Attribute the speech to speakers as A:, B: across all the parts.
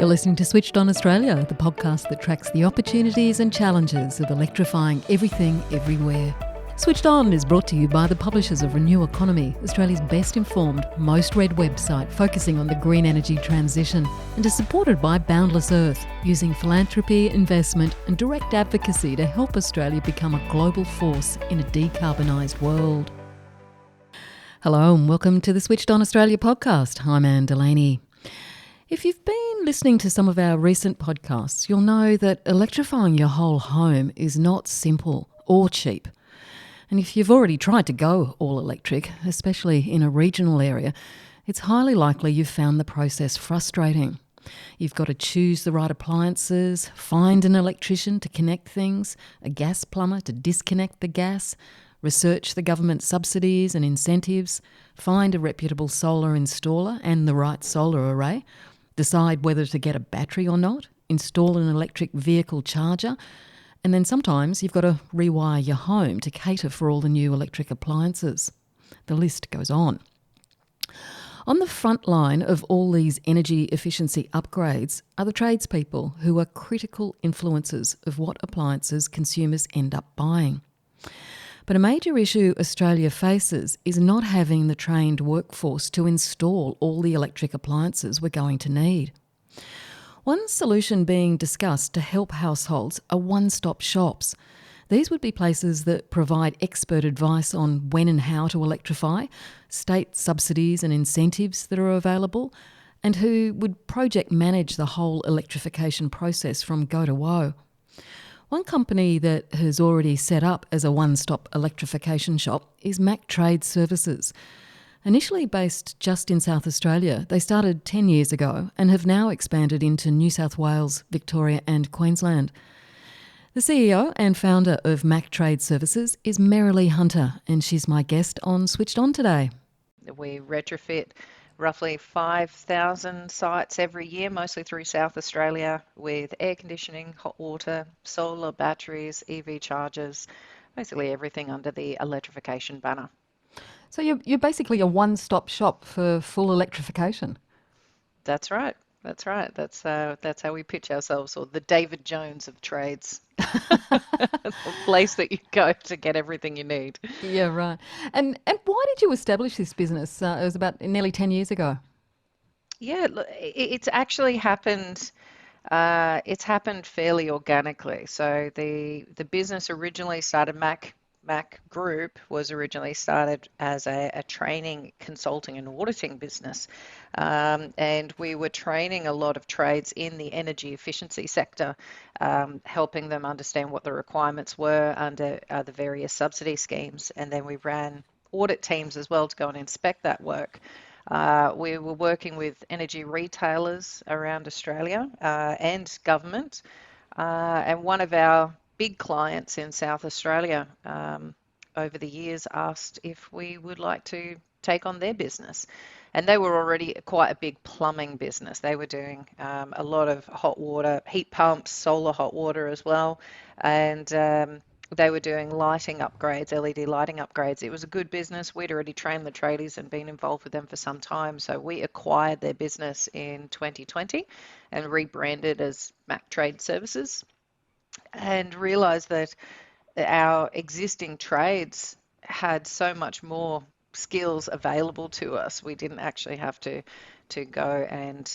A: You're listening to Switched On Australia, the podcast that tracks the opportunities and challenges of electrifying everything, everywhere. Switched On is brought to you by the publishers of Renew Economy, Australia's best informed, most read website focusing on the green energy transition, and is supported by Boundless Earth, using philanthropy, investment and direct advocacy to help Australia become a global force in a decarbonised world. Hello and welcome to the Switched On Australia podcast. I'm Anne Delaney. If you've been listening to some of our recent podcasts, you'll know that electrifying your whole home is not simple or cheap. And if you've already tried to go all electric, especially in a regional area, it's highly likely you've found the process frustrating. You've got to choose the right appliances, find an electrician to connect things, a gas plumber to disconnect the gas, research the government subsidies and incentives, find a reputable solar installer and the right solar array, decide whether to get a battery or not, install an electric vehicle charger, and then sometimes you've got to rewire your home to cater for all the new electric appliances. The list goes on. On the front line of all these energy efficiency upgrades are the tradespeople who are critical influencers of what appliances consumers end up buying. But a major issue Australia faces is not having the trained workforce to install all the electric appliances we're going to need. One solution being discussed to help households are one-stop shops. These would be places that provide expert advice on when and how to electrify, state subsidies and incentives that are available, and who would project manage the whole electrification process from go to woe. One company that has already set up as a one-stop electrification shop is Mac Trade Services. Initially based just in South Australia, they started 10 years ago and have now expanded into New South Wales, Victoria and Queensland. The CEO and founder of Mac Trade Services is Merrily Hunter, and she's my guest on Switched On today.
B: We retrofit roughly 5,000 sites every year, mostly through South Australia, with air conditioning, hot water, solar, batteries, EV chargers, basically everything under the electrification banner.
A: So you're basically a one-stop shop for full electrification.
B: That's right. That's right. That's how we pitch ourselves, or the David Jones of trades. The place that you go to get everything you need.
A: Yeah, right. And why did you establish this business? It was about nearly 10 years ago.
B: Yeah, it's actually happened. It's happened fairly organically. So the business originally started, Mac Group was originally started as a training, consulting and auditing business. And we were training a lot of trades in the energy efficiency sector, helping them understand what the requirements were under the various subsidy schemes. And then we ran audit teams as well to go and inspect that work. We were working with energy retailers around Australia and government. And one of our big clients in South Australia over the years asked if we would like to take on their business. And they were already quite a big plumbing business. They were doing a lot of hot water, heat pumps, solar hot water as well. And they were doing lighting upgrades, LED lighting upgrades. It was a good business. We'd already trained the tradies and been involved with them for some time. So we acquired their business in 2020 and rebranded as Mac Trade Services, and realised that our existing trades had so much more skills available to us. We didn't actually have to go and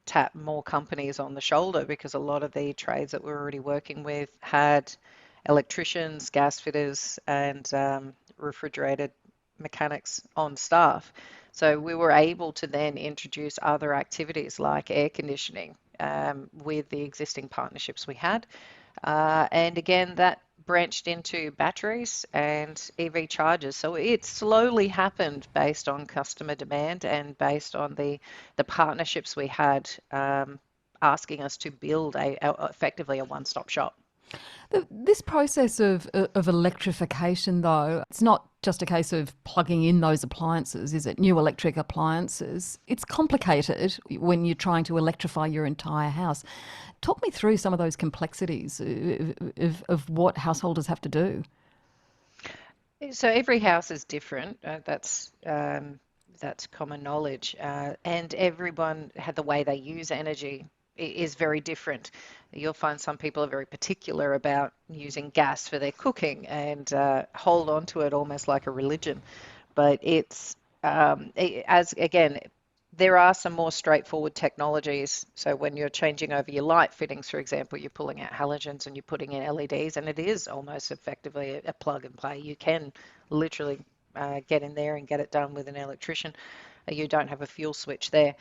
B: tap more companies on the shoulder, because a lot of the trades that we're already working with had electricians, gas fitters and refrigerated mechanics on staff. So we were able to then introduce other activities like air conditioning with the existing partnerships we had. And again, that branched into batteries and EV chargers. So it slowly happened based on customer demand and based on the partnerships we had, asking us to build effectively a one-stop shop.
A: This process of electrification, though, it's not just a case of plugging in those appliances, is it? New electric appliances. It's complicated when you're trying to electrify your entire house. Talk me through some of those complexities of what householders have to do.
B: So every house is different. That's common knowledge. And everyone had the way they use energy is very different. You'll find some people are very particular about using gas for their cooking and hold on to it almost like a religion. But as again, there are some more straightforward technologies. So when you're changing over your light fittings, for example, you're pulling out halogens and you're putting in LEDs, and it is almost effectively a plug and play. You can literally get in there and get it done with an electrician. You don't have a fuel switch there.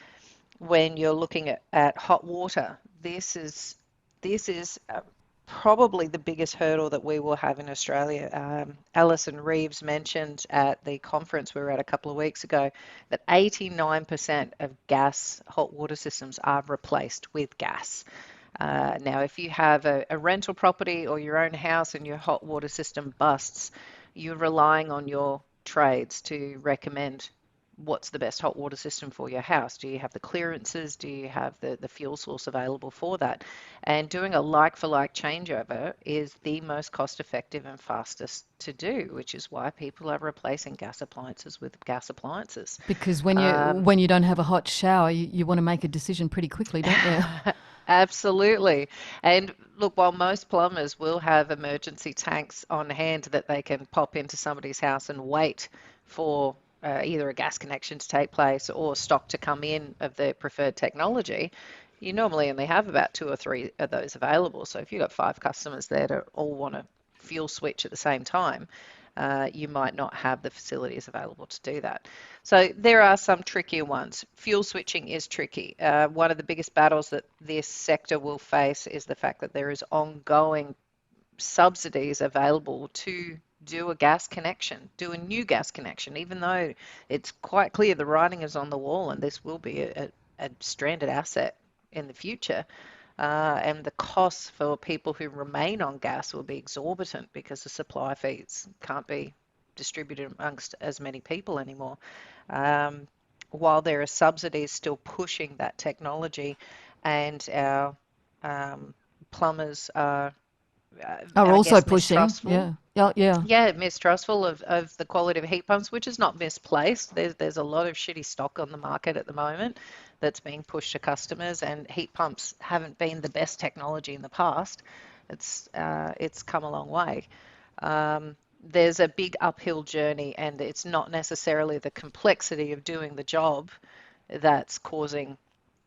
B: When you're looking at hot water, this is probably the biggest hurdle that we will have in Australia. Alison Reeves mentioned at the conference we were at a couple of weeks ago that 89% of gas hot water systems are replaced with gas. Now, if you have a rental property or your own house and your hot water system busts, you're relying on your trades to recommend what's the best hot water system for your house. Do you have the clearances? Do you have the fuel source available for that? And doing a like for like changeover is the most cost effective and fastest to do, which is why people are replacing gas appliances with gas appliances.
A: Because when
B: Um,
A: you don't have a hot shower, you want to make a decision pretty quickly, don't you?
B: Absolutely. And look, while most plumbers will have emergency tanks on hand that they can pop into somebody's house and wait for either a gas connection to take place or stock to come in of their preferred technology, you normally only have about two or three of those available. So if you've got five customers there to all want to fuel switch at the same time, you might not have the facilities available to do that. So there are some trickier ones. Fuel switching is tricky. One of the biggest battles that this sector will face is the fact that there is ongoing subsidies available to do a gas connection, do a new gas connection, even though it's quite clear the writing is on the wall and this will be a stranded asset in the future. And the costs for people who remain on gas will be exorbitant because the supply fees can't be distributed amongst as many people anymore. Um, while there are subsidies still pushing that technology, and our plumbers are,
A: Are
B: I
A: also
B: guess,
A: pushing.
B: mistrustful.
A: Yeah. Yeah. Yeah.
B: Yeah, mistrustful of the quality of heat pumps, which is not misplaced. There's a lot of shitty stock on the market at the moment that's being pushed to customers, and heat pumps haven't been the best technology in the past. It's come a long way. There's a big uphill journey, and it's not necessarily the complexity of doing the job that's causing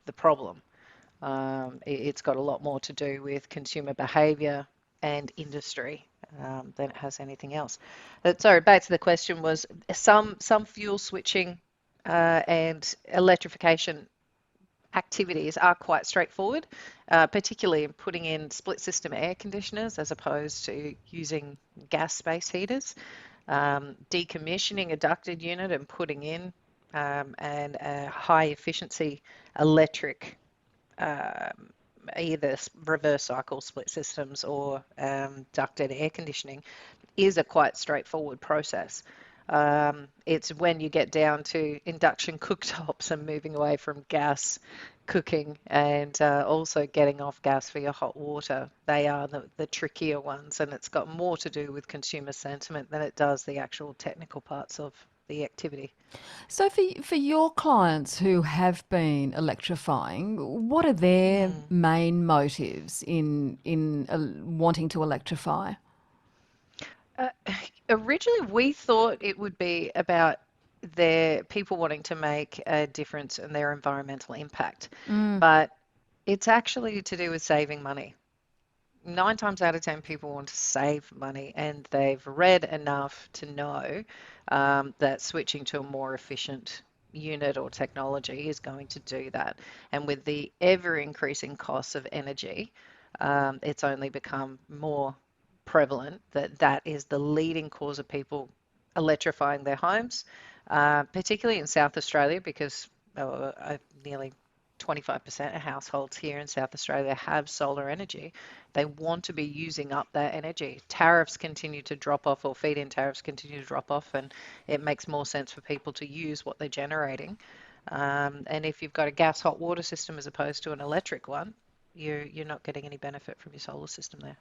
B: the problem. It's got a lot more to do with consumer behavior and industry than it has anything else. But sorry, back to the question was some fuel switching and electrification activities are quite straightforward, particularly in putting in split system air conditioners as opposed to using gas space heaters. Decommissioning a ducted unit and putting in and a high efficiency electric um, either reverse cycle split systems or ducted air conditioning is a quite straightforward process. It's when you get down to induction cooktops and moving away from gas cooking and also getting off gas for your hot water. They are the trickier ones, and it's got more to do with consumer sentiment than it does the actual technical parts of the activity.
A: So for your clients who have been electrifying, what are their
B: Mm.
A: main motives in wanting to electrify?
B: Uh, Originally, we thought it would be about their people wanting to make a difference in their environmental impact,
A: Mm.
B: but it's actually to do with saving money. Nine times out of 10, people want to save money, and they've read enough to know that switching to a more efficient unit or technology is going to do that. And with the ever increasing costs of energy, it's only become more prevalent that that is the leading cause of people electrifying their homes, particularly in South Australia, because nearly 25% of households here in South Australia have solar energy. They want to be using up that energy. Tariffs continue to drop off, or feed-in tariffs continue to drop off, and it makes more sense for people to use what they're generating. And if you've got a gas hot water system as opposed to an electric one, you're not getting any benefit from your solar system there.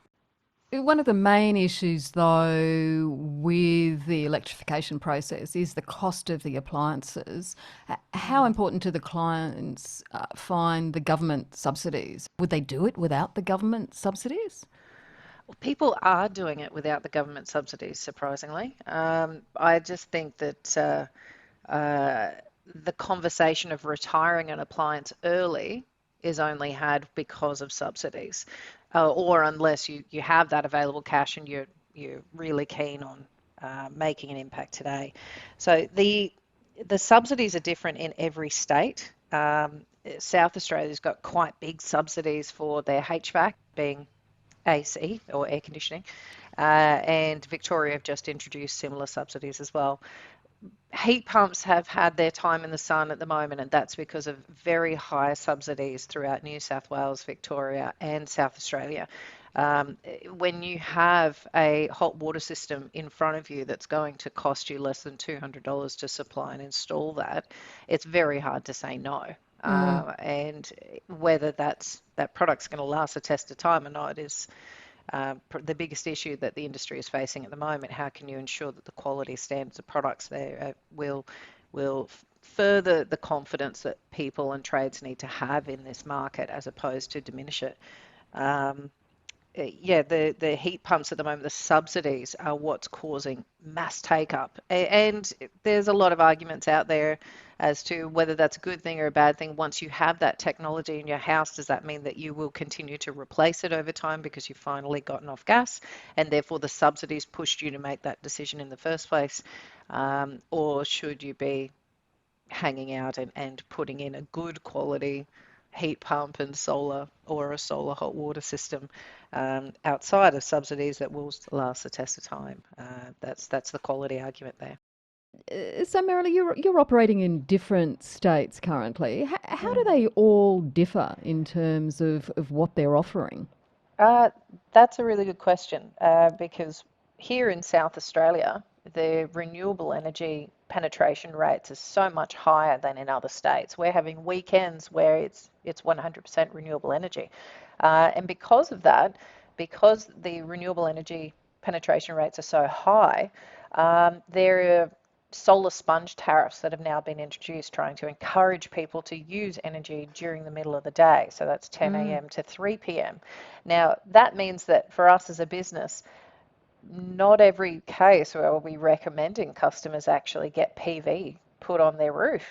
A: One of the main issues, though, with the electrification process is the cost of the appliances. How
B: Mm.
A: important do the clients find the government subsidies? Would they do it without the government subsidies?
B: Well, people are doing it without the government subsidies, surprisingly. I just think that uh, the conversation of retiring an appliance early is only had because of subsidies, or unless you have that available cash and you're really keen on making an impact today. So the subsidies are different in every state. South Australia's got quite big subsidies for their HVAC, being AC or air conditioning, and Victoria have just introduced similar subsidies as well. Heat pumps have had their time in the sun at the moment, and that's because of very high subsidies throughout New South Wales, Victoria, and South Australia. Um, when you have a hot water system in front of you that's going to cost you less than $200 to supply and install that, it's very hard to say no.
A: Mm.
B: And whether that product's going to last a test of time or not is the biggest issue that the industry is facing at the moment. How can you ensure that the quality standards of products there will further the confidence that people and trades need to have in this market as opposed to diminish it? Um, yeah, the heat pumps at the moment, the subsidies are what's causing mass take up. And there's a lot of arguments out there as to whether that's a good thing or a bad thing. Once you have that technology in your house, does that mean that you will continue to replace it over time because you've finally gotten off gas and therefore the subsidies pushed you to make that decision in the first place? Or should you be hanging out and putting in a good quality heat pump and solar or a solar hot water system outside of subsidies that will last the test of time. That's the quality argument there.
A: So, Merrily, you're operating in different states currently. How do
B: Mm.
A: they all differ in terms of what they're offering?
B: Uh, that's a really good question because here in South Australia, the renewable energy penetration rates are so much higher than in other states. We're having weekends where it's 100% renewable energy, and because of that, because the renewable energy penetration rates are so high, there are solar sponge tariffs that have now been introduced trying to encourage people to use energy during the middle of the day. So that's 10
A: Mm.
B: a.m. to 3 p.m. Now, that means that for us as a business, not every case where we'll be recommending customers actually get PV put on their roof.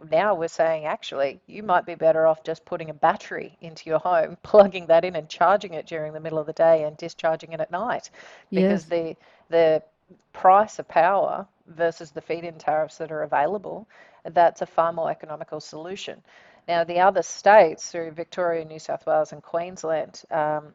B: Now we're saying actually you might be better off just putting a battery into your home, plugging that in and charging it during the middle of the day and discharging it at night because
A: Yes.
B: the price of power versus the feed-in tariffs that are available, that's a far more economical solution. Now, the other states, through Victoria, New South Wales, and Queensland,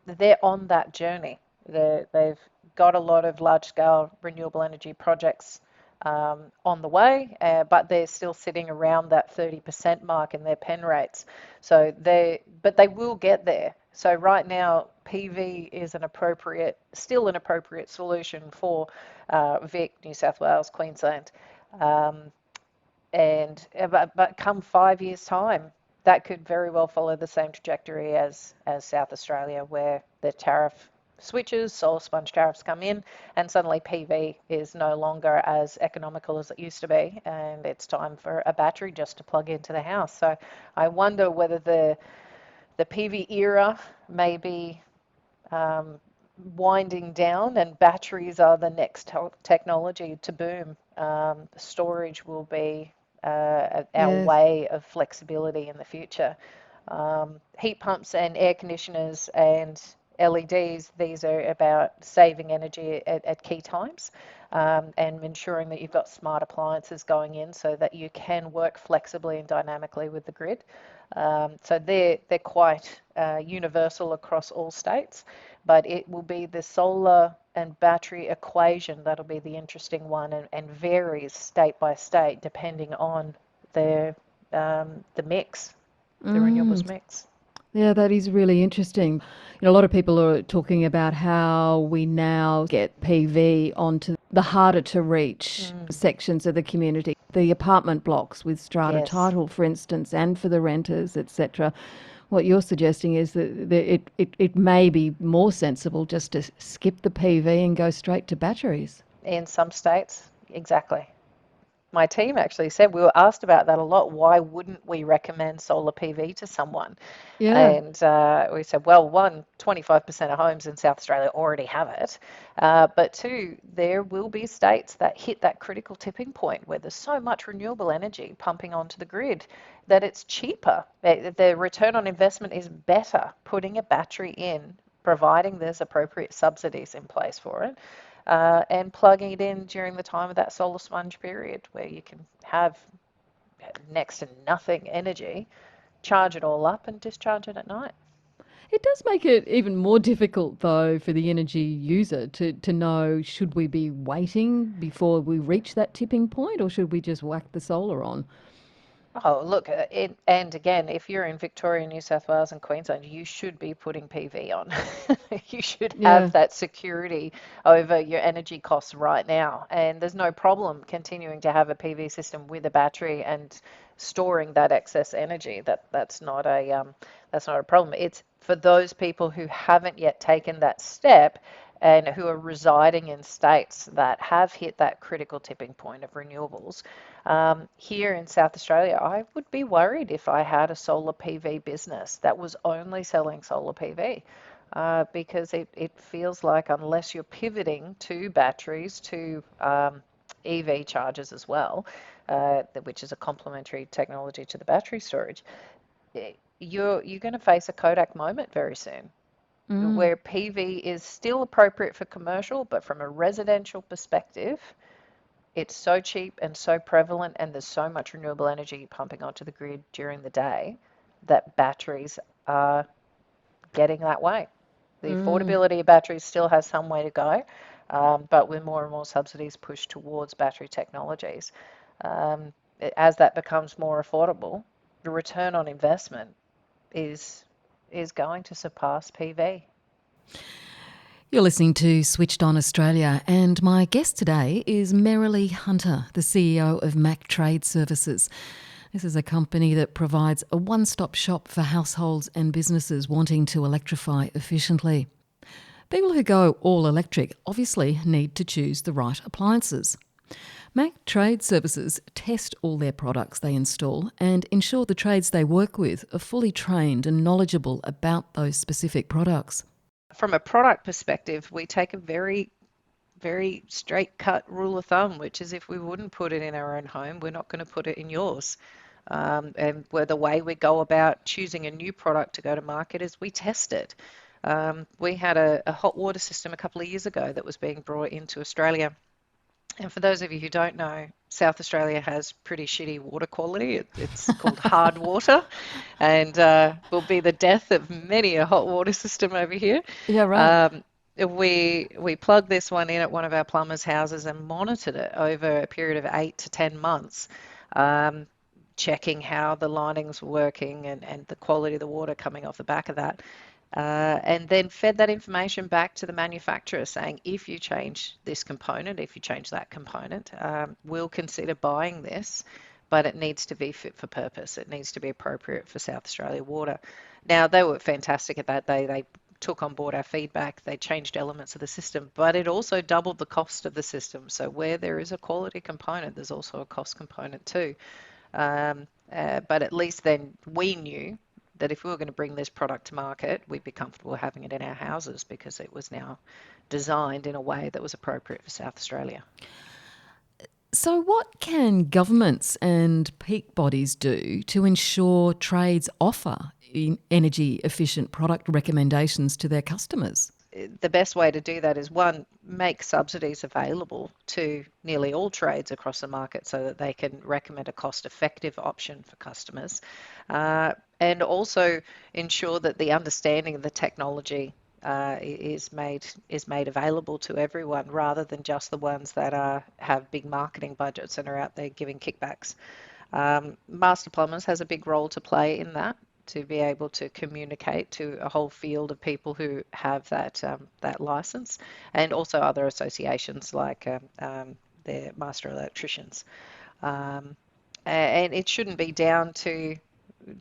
B: they're on that journey. They've got a lot of large-scale renewable energy projects on the way, but they're still sitting around that 30% mark in their pen rates. But they will get there. So right now, PV is still an appropriate solution for Vic, New South Wales, Queensland. Um, but come 5 years' time, that could very well follow the same trajectory as South Australia, where the tariff switches, solar sponge tariffs come in, and suddenly PV is no longer as economical as it used to be, and it's time for a battery just to plug into the house. So I wonder whether the PV era may be um, winding down, and batteries are the next technology to boom. Storage will be our
A: Yes.
B: way of flexibility in the future. Heat pumps and air conditioners and LEDs, these are about saving energy at key times and ensuring that you've got smart appliances going in so that you can work flexibly and dynamically with the grid. So they're quite universal across all states, but it will be the solar and battery equation that'll be the interesting one and varies state by state depending on the the mix, the renewables
A: Mm.
B: mix.
A: Yeah, that is really interesting. A lot of people are talking about how we now get PV onto the harder to reach
B: Mm,
A: sections of the community, the apartment blocks with strata
B: yes.
A: title, for instance, and for the renters, etc. What you're suggesting is that it may be more sensible just to skip the PV and go straight to batteries.
B: In some states, exactly. My team actually said we were asked about that a lot. Why wouldn't we recommend solar PV to someone?
A: Yeah.
B: And we said, well, one, 25% of homes in South Australia already have it. But two, there will be states that hit that critical tipping point where there's so much renewable energy pumping onto the grid that it's cheaper. The return on investment is better putting a battery in, providing there's appropriate subsidies in place for it, and plugging it in during the time of that solar sponge period where you can have next to nothing energy, charge it all up and discharge it at night.
A: It does make it even more difficult, though, for the energy user to know, should we be waiting before we reach that tipping point, or should we just whack the solar on?
B: Oh, look, and again, if you're in Victoria, New South Wales, and Queensland, you should be putting PV on. You should have
A: Yeah.
B: that security over your energy costs right now. And there's no problem continuing to have a PV system with a battery and storing that excess energy. That's not a problem. It's for those people who haven't yet taken that step and who are residing in states that have hit that critical tipping point of renewables. Here in South Australia, I would be worried if I had a solar PV business that was only selling solar PV. Because it feels like unless you're pivoting to batteries, to EV chargers as well, which is a complementary technology to the battery storage, you're going to face a Kodak moment very soon,
A: Mm.
B: where PV is still appropriate for commercial, but from a residential perspective, it's so cheap and so prevalent, and there's so much renewable energy pumping onto the grid during the day that batteries are getting that way. The
A: Mm.
B: affordability of batteries still has some way to go, but with more and more subsidies pushed towards battery technologies, um, as that becomes more affordable, the return on investment is is going to surpass PV.
A: You're listening to Switched On Australia, and my guest today is Merrily Hunter, the CEO of Mac Trade Services. This is a company that provides a one-stop shop for households and businesses wanting to electrify efficiently. People who go all electric obviously need to choose the right appliances. Mac Trade Services test all their products they install and ensure the trades they work with are fully trained and knowledgeable about those specific products.
B: From a product perspective, we take a very straight cut rule of thumb, which is if we wouldn't put it in our own home, we're not going to put it in yours. And where the way we go about choosing a new product to go to market is we test it. We had a hot water system a couple of years ago that was being brought into Australia. And for those of you who don't know, South Australia has pretty shitty water quality. It's called hard water, and will be the death of many a hot water system over here.
A: Yeah, right.
B: Um, we plugged this one in at one of our plumbers' houses and monitored it over a period of 8 to 10 months, um, checking how the linings were working and the quality of the water coming off the back of that. And then fed that information back to the manufacturer saying, if you change this component, if you change that component, we'll consider buying this, but it needs to be fit for purpose. It needs to be appropriate for South Australia water. Now, they were fantastic at that. They took on board our feedback. They changed elements of the system, but it also doubled the cost of the system. So where there is a quality component, there's also a cost component too. But at least then we knew that if we were going to bring this product to market, we'd be comfortable having it in our houses because it was now designed in a way that was appropriate for South Australia.
A: So, what can governments and peak bodies do to ensure trades offer energy efficient product recommendations to their customers?
B: The best way to do that is one, make subsidies available to nearly all trades across the market so that they can recommend a cost effective option for customers. And also ensure that the understanding of the technology is made available to everyone rather than just the ones that have big marketing budgets and are out there giving kickbacks. Master Plumbers has a big role to play in that, to be able to communicate to a whole field of people who have that license, and also other associations like their master electricians. And it shouldn't be down to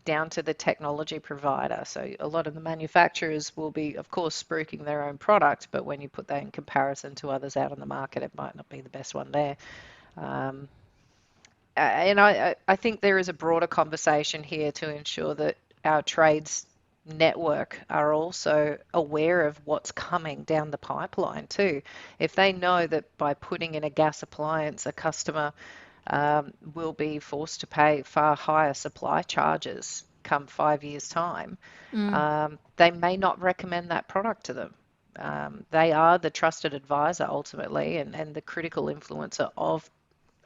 B: down to the technology provider. So a lot of the manufacturers will be, of course, spruiking their own product, but when you put that in comparison to others out on the market, it might not be the best one there. Um, and I think there is a broader conversation here to ensure that our trades network are also aware of what's coming down the pipeline too. If they know that by putting in a gas appliance, a customer will be forced to pay far higher supply charges come 5 years' time, they may not recommend that product to them. They are the trusted advisor ultimately and the critical influencer of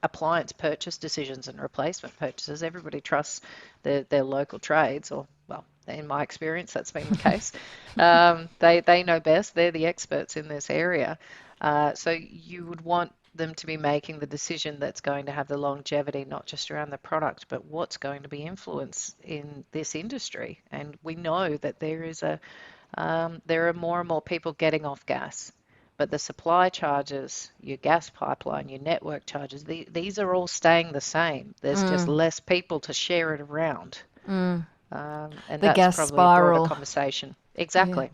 B: appliance purchase decisions and replacement purchases. Everybody trusts their local trades, or well, in my experience, that's been the case. They know best. They're the experts in this area. So you would want them to be making the decision that's going to have the longevity, not just around the product, but what's going to be influence in this industry. And we know that there are more and more people getting off gas. But the supply charges, your gas pipeline, your network charges, these are all staying the same. There's just less people to share it around. And
A: The
B: that's
A: gas
B: probably a broader
A: spiral.
B: conversation.
A: Yeah.
B: Exactly.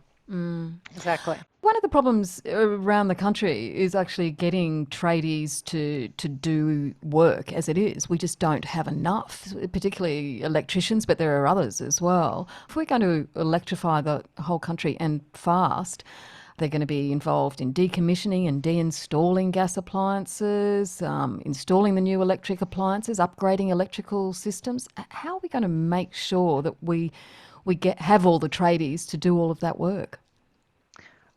B: Exactly.
A: One of the problems around the country is actually getting tradies to do work as it is. We just don't have enough, particularly electricians, but there are others as well. If we're going to electrify the whole country and fast, they're going to be involved in decommissioning and deinstalling gas appliances, installing the new electric appliances, upgrading electrical systems. How are we going to make sure that we have all the tradies to do all of that work?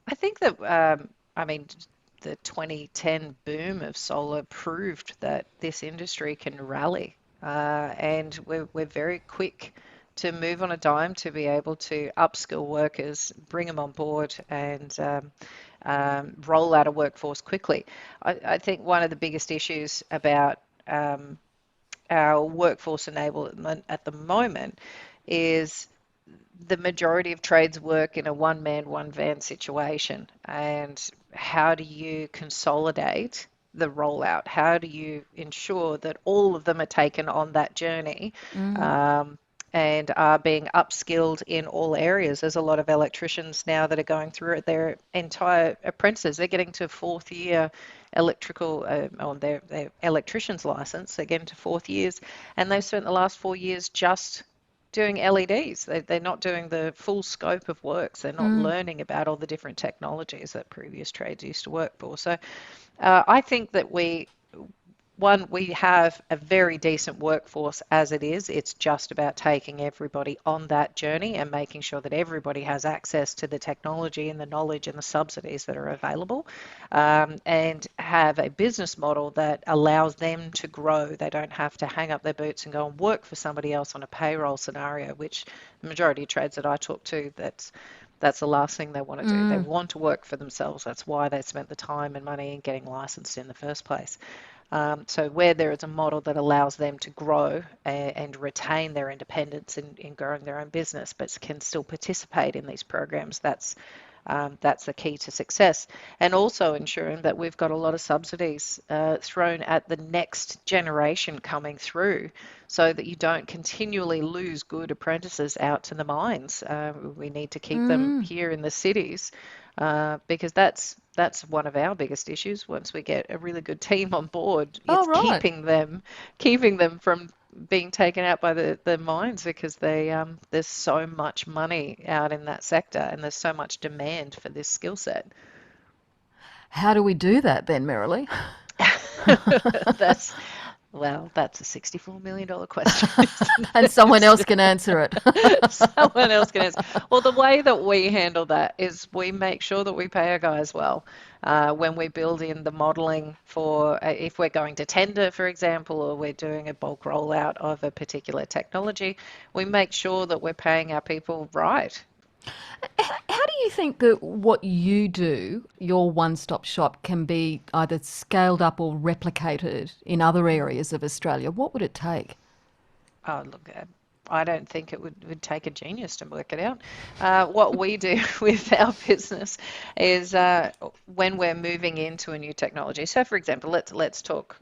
B: I think that, I mean, the 2010 boom of solar proved that this industry can rally. And we're very quick to move on a dime to be able to upskill workers, bring them on board, and roll out a workforce quickly. I think one of the biggest issues about our workforce enablement at the moment is the majority of trades work in a one man, one van situation. And how do you consolidate the rollout? How do you ensure that all of them are taken on that journey and are being upskilled in all areas? There's a lot of electricians now that are going through their entire apprentices. They're getting to fourth year electrical on their electrician's license. They're getting to fourth years, and they've spent the last 4 years just doing LEDs. They're not doing the full scope of works. They're not learning about all the different technologies that previous trades used to work for. So I think that we have a very decent workforce as it is. It's just about taking everybody on that journey and making sure that everybody has access to the technology and the knowledge and the subsidies that are available, and have a business model that allows them to grow. They don't have to hang up their boots and go and work for somebody else on a payroll scenario, which the majority of trades that I talk to, that's the last thing they want to do. They want to work for themselves. That's why they spent the time and money in getting licensed in the first place. So where there is a model that allows them to grow and retain their independence in growing their own business, but can still participate in these programs, that's the key to success. And also ensuring that we've got a lot of subsidies thrown at the next generation coming through, so that you don't continually lose good apprentices out to the mines. We need to keep them here in the cities, because that's one of our biggest issues. Once we get a really good team on board,
A: Oh,
B: it's
A: right.
B: keeping them from being taken out by the mines, because there's so much money out in that sector and there's so much demand for this skill set.
A: How do we do that then, Merrily?
B: That's that's a $64 million question, isn't
A: And someone else
B: it?
A: can answer it.
B: Someone else can answer. Well, the way that we handle that is we make sure that we pay our guys well. When we build in the modeling for if we're going to tender, for example, or we're doing a bulk rollout of a particular technology, we make sure that we're paying our people right.
A: How do you think that what you do, your one-stop shop, can be either scaled up or replicated in other areas of Australia? What would it take?
B: Oh, look, I don't think it would take a genius to work it out. What we do with our business is when we're moving into a new technology. So, for example, let's talk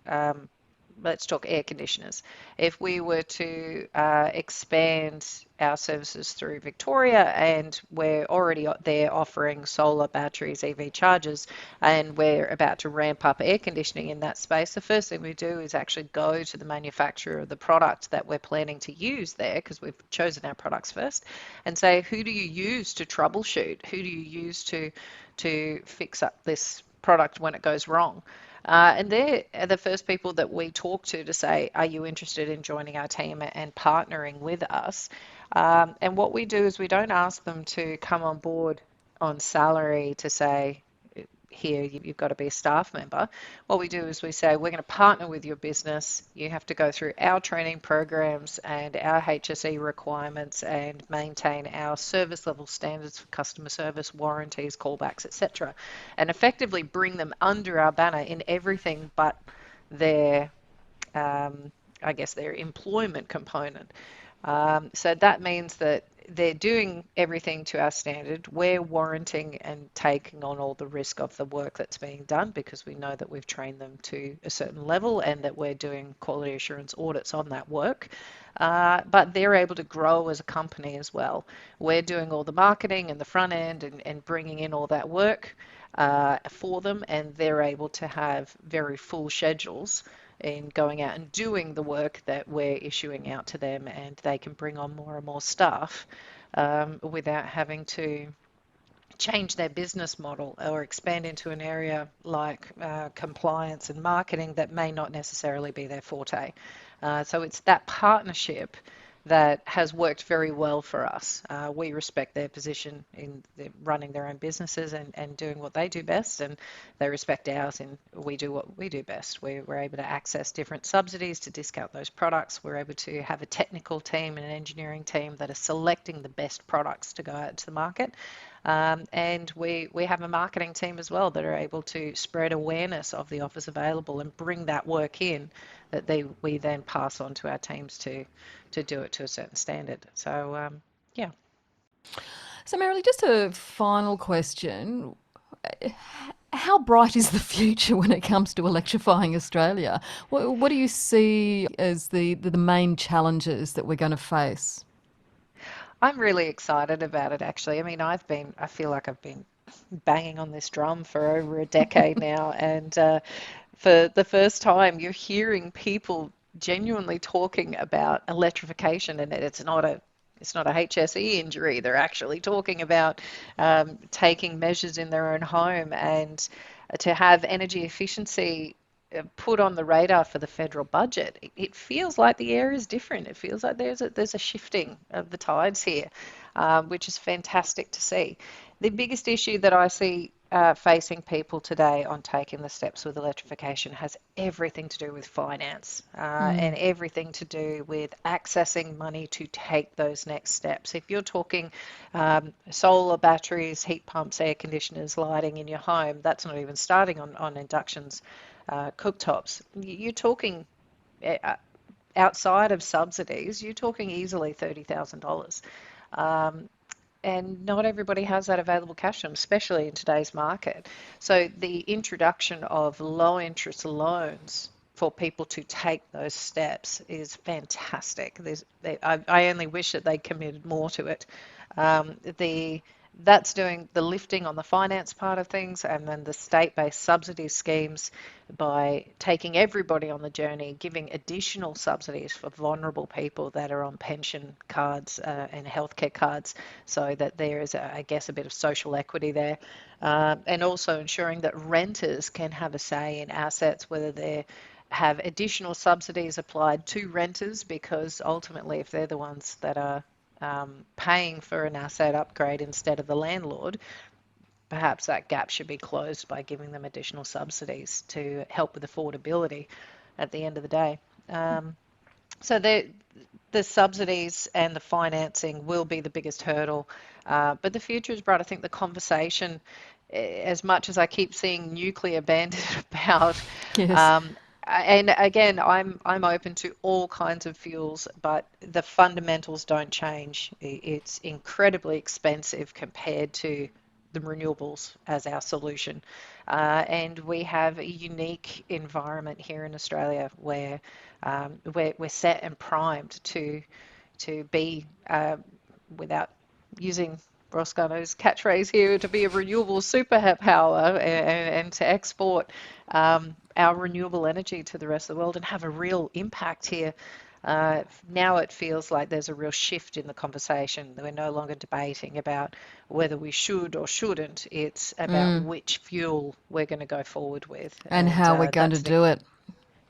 B: let's talk air conditioners. If we were to expand our services through Victoria, and we're already there offering solar batteries, EV chargers, and we're about to ramp up air conditioning in that space, the first thing we do is actually go to the manufacturer of the product that we're planning to use there, because we've chosen our products first, and say, who do you use to troubleshoot? Who do you use to fix up this product when it goes wrong? And they're the first people that we talk to say, are you interested in joining our team and partnering with us? And what we do is we don't ask them to come on board on salary to say, here, you've got to be a staff member. What we do is we say, we're going to partner with your business. You have to go through our training programs and our HSE requirements and maintain our service level standards for customer service, warranties, callbacks, etc. And effectively bring them under our banner in everything but their, I guess, their employment component. So that means that they're doing everything to our standard. We're warranting and taking on all the risk of the work that's being done, because we know that we've trained them to a certain level and that we're doing quality assurance audits on that work. But they're able to grow as a company as well. We're doing all the marketing and the front end and bringing in all that work for them, and they're able to have very full schedules in going out and doing the work that we're issuing out to them, and they can bring on more and more staff without having to change their business model or expand into an area like compliance and marketing that may not necessarily be their forte. So it's that partnership that has worked very well for us. We respect their position in running their own businesses and doing what they do best, and they respect ours in we do what we do best. We're able to access different subsidies to discount those products. We're able to have a technical team and an engineering team that are selecting the best products to go out to the market. And we have a marketing team as well that are able to spread awareness of the offers available and bring that work in that we then pass on to our teams to do it to a certain standard. So, yeah.
A: So, Merrily, just a final question. How bright is the future when it comes to electrifying Australia? What do you see as the main challenges that we're going to face?
B: I'm really excited about it, actually. I mean, I feel like I've been banging on this drum for over a decade now, and for the first time, you're hearing people genuinely talking about electrification, and it's not a HSE injury. They're actually talking about taking measures in their own home, and to have energy efficiency put on the radar for the federal budget. It feels like the air is different. It feels like there's a shifting of the tides here, which is fantastic to see. The biggest issue that I see facing people today on taking the steps with electrification has everything to do with finance and everything to do with accessing money to take those next steps. If you're talking solar batteries, heat pumps, air conditioners, lighting in your home, that's not even starting on inductions, cooktops. You're talking outside of subsidies, you're talking easily $30,000. And not everybody has that available cash to them, especially in today's market. So the introduction of low interest loans for people to take those steps is fantastic. I only wish that they committed more to it. That's doing the lifting on the finance part of things, and then the state-based subsidy schemes by taking everybody on the journey, giving additional subsidies for vulnerable people that are on pension cards and healthcare cards, so that there is, I guess, a bit of social equity there, and also ensuring that renters can have a say in assets, whether they have additional subsidies applied to renters, because ultimately, if they're the ones that are paying for an asset upgrade instead of the landlord, perhaps that gap should be closed by giving them additional subsidies to help with affordability at the end of the day. So the subsidies and the financing will be the biggest hurdle, but the future is bright. I think the conversation, as much as I keep seeing nuclear bandied about,
A: Yes.
B: and again, I'm open to all kinds of fuels, but the fundamentals don't change. It's incredibly expensive compared to the renewables as our solution. And we have a unique environment here in Australia where we're set and primed to be, without using Roscoe's catchphrase here, to be a renewable superpower and to export our renewable energy to the rest of the world and have a real impact here. Now it feels like there's a real shift in the conversation. We're no longer debating about whether we should or shouldn't. It's about which fuel we're going to go forward with.
A: And how we're going to do it.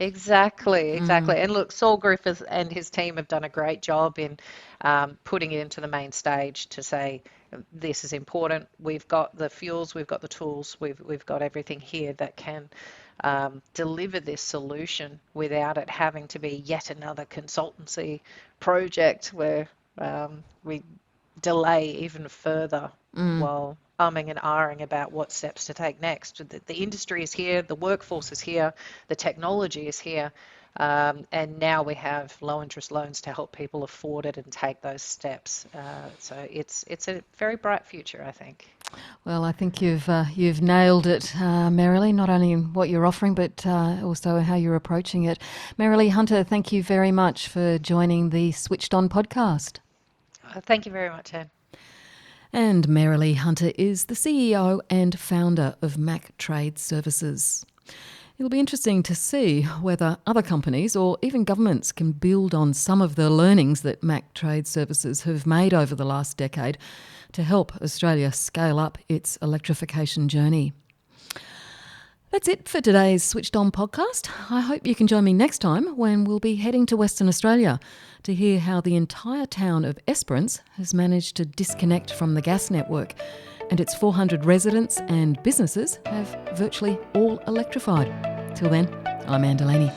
B: Exactly. And look, Saul Griffith and his team have done a great job in putting it into the main stage to say this is important. We've got the fuels, we've got the tools, we've got everything here that can deliver this solution without it having to be yet another consultancy project where we delay even further while umming and ahhing about what steps to take next. The industry is here, the workforce is here, the technology is here, and now we have low interest loans to help people afford it and take those steps. So it's a very bright future, I think.
A: Well, I think you've nailed it, Merrily, not only in what you're offering, but also how you're approaching it. Merrily Hunter, thank you very much for joining the Switched On podcast.
B: Thank you very much, Anne.
A: And Merrily Hunter is the CEO and founder of Mac Trade Services. It'll be interesting to see whether other companies or even governments can build on some of the learnings that Mac Trade Services have made over the last decade to help Australia scale up its electrification journey. That's it for today's Switched On podcast. I hope you can join me next time when we'll be heading to Western Australia to hear how the entire town of Esperance has managed to disconnect from the gas network and its 400 residents and businesses have virtually all electrified. Till then, I'm Anne Delaney.